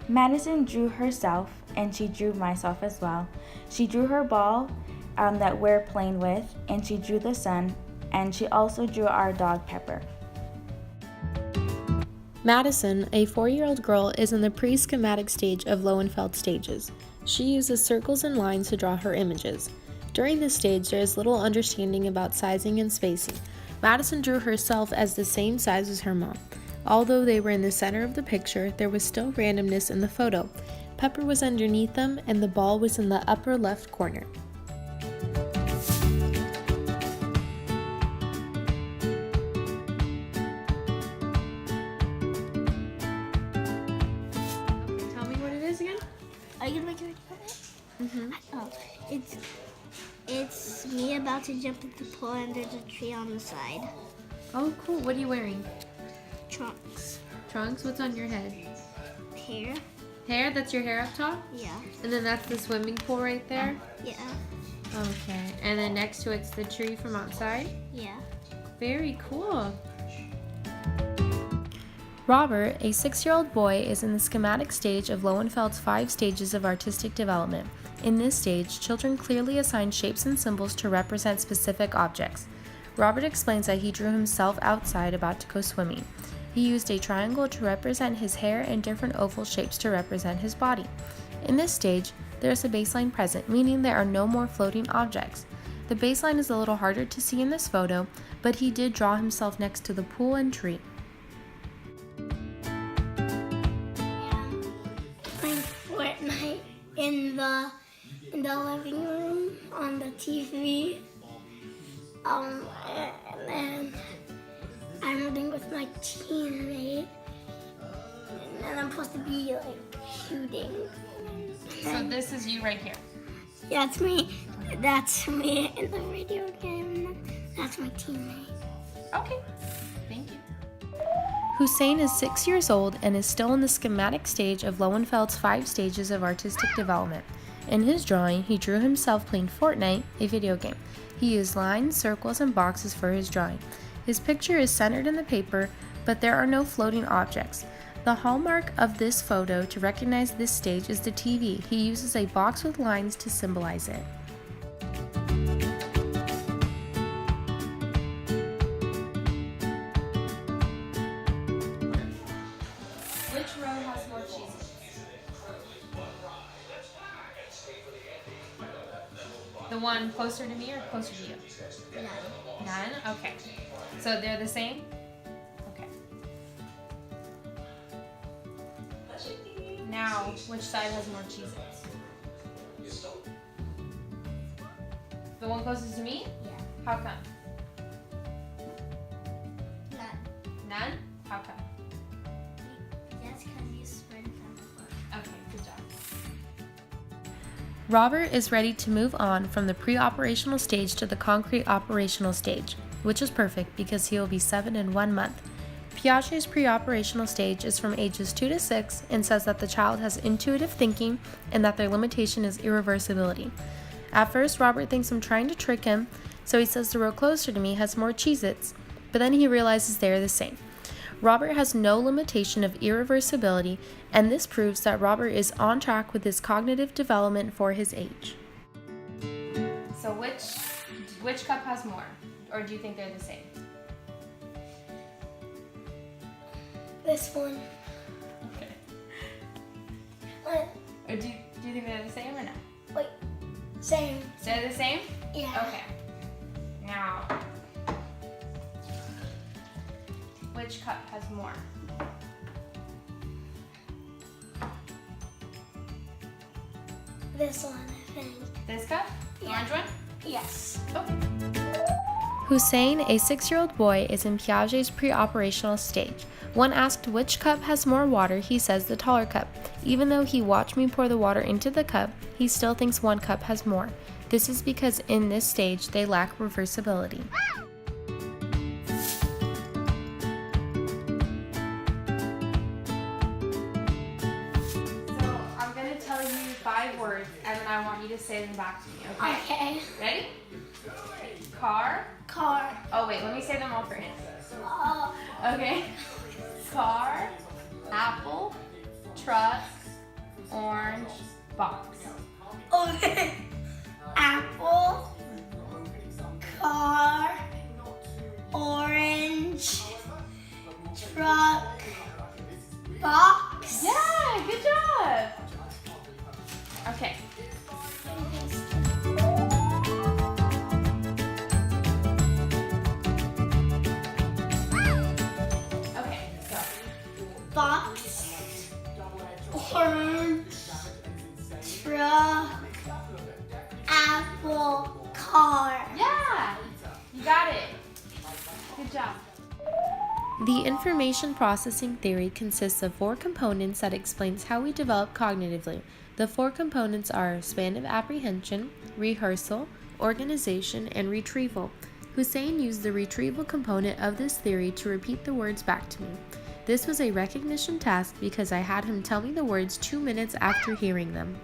Madison drew herself, and she drew myself as well. She drew her ball that we're playing with, and she drew the sun, and she also drew our dog Pepper. Madison, a 4-year-old girl, is in the pre-schematic stage of Lowenfeld stages. She uses circles and lines to draw her images. During this stage, there is little understanding about sizing and spacing. Madison drew herself as the same size as her mom. Although they were in the center of the picture, there was still randomness in the photo. Pepper was underneath them, and the ball was in the upper left corner. Tell me what it is again? Are you looking at it? Mm-hmm. Oh, it's me about to jump in the pool and there's a tree on the side. Oh, cool. What are you wearing? Trunks. Trunks? What's on your head? Hair? Hair? That's your hair up top? Yeah. And then that's the swimming pool right there? Yeah. Okay. And then next to it's the tree from outside? Yeah. Very cool. Robert, a 6-year-old boy, is in the schematic stage of Lowenfeld's 5 stages of artistic development. In this stage, children clearly assign shapes and symbols to represent specific objects. Robert explains that he drew himself outside about to go swimming. He used a triangle to represent his hair and different oval shapes to represent his body. In this stage, there is a baseline present, meaning there are no more floating objects. The baseline is a little harder to see in this photo, but he did draw himself next to the pool and tree. Playing Fortnite in the living room on the TV. And then I'm running with my teammate, and I'm supposed to be like shooting. So this is you right here. Yeah, it's me. That's me in the video game. That's my teammate. Okay, thank you. Hussein is 6 years old and is still in the schematic stage of Lowenfeld's 5 stages of artistic development. In his drawing, he drew himself playing Fortnite, a video game. He used lines, circles, and boxes for his drawing. His picture is centered in the paper, but there are no floating objects. The hallmark of this photo to recognize this stage is the TV. He uses a box with lines to symbolize it. Which row has more cheeses? The one closer to me or closer to you? None? Okay. So they're the same? Okay. Now, which side has more Cheez-Its? The one closest to me? Yeah. How come? None? How come? That's because you spread them apart. Okay, good job. Robert is ready to move on from the pre-operational stage to the concrete operational stage, which is perfect because he will be 7 in 1 month. Piaget's pre-operational stage is from ages 2 to 6 and says that the child has intuitive thinking and that their limitation is irreversibility. At first, Robert thinks I'm trying to trick him, so he says the row closer to me has more Cheez-Its, but then he realizes they are the same. Robert has no limitation of irreversibility, and this proves that Robert is on track with his cognitive development for his age. So which cup has more? Or do you think they're the same? This one. Okay. What? Or do you think they're the same or no? Wait. Same. So they're the same? Yeah. Okay. Now, which cup has more? This one, I think. This cup? The Yeah. orange one? Yes. Okay. Hussein, a 6-year-old boy, is in Piaget's pre-operational stage. When asked which cup has more water, he says the taller cup. Even though he watched me pour the water into the cup, he still thinks one cup has more. This is because in this stage, they lack reversibility. So I'm going to tell you 5 words, and then I want you to say them back to me, okay? Okay. Ready? Car. Car. Oh wait, let me say them all first. Oh. Okay. Car, apple, truck, Orange box. Okay. Apple, car, orange, truck, box. Yeah, good job. Okay. Okay, so Box, orange, truck, apple, car. yeah, you got it. Good job. The information processing theory consists of 4 components that explains how we develop cognitively. The 4 components are span of apprehension, rehearsal, organization, and retrieval. Hussein used the retrieval component of this theory to repeat the words back to me. This was a recognition task because I had him tell me the words 2 minutes after hearing them.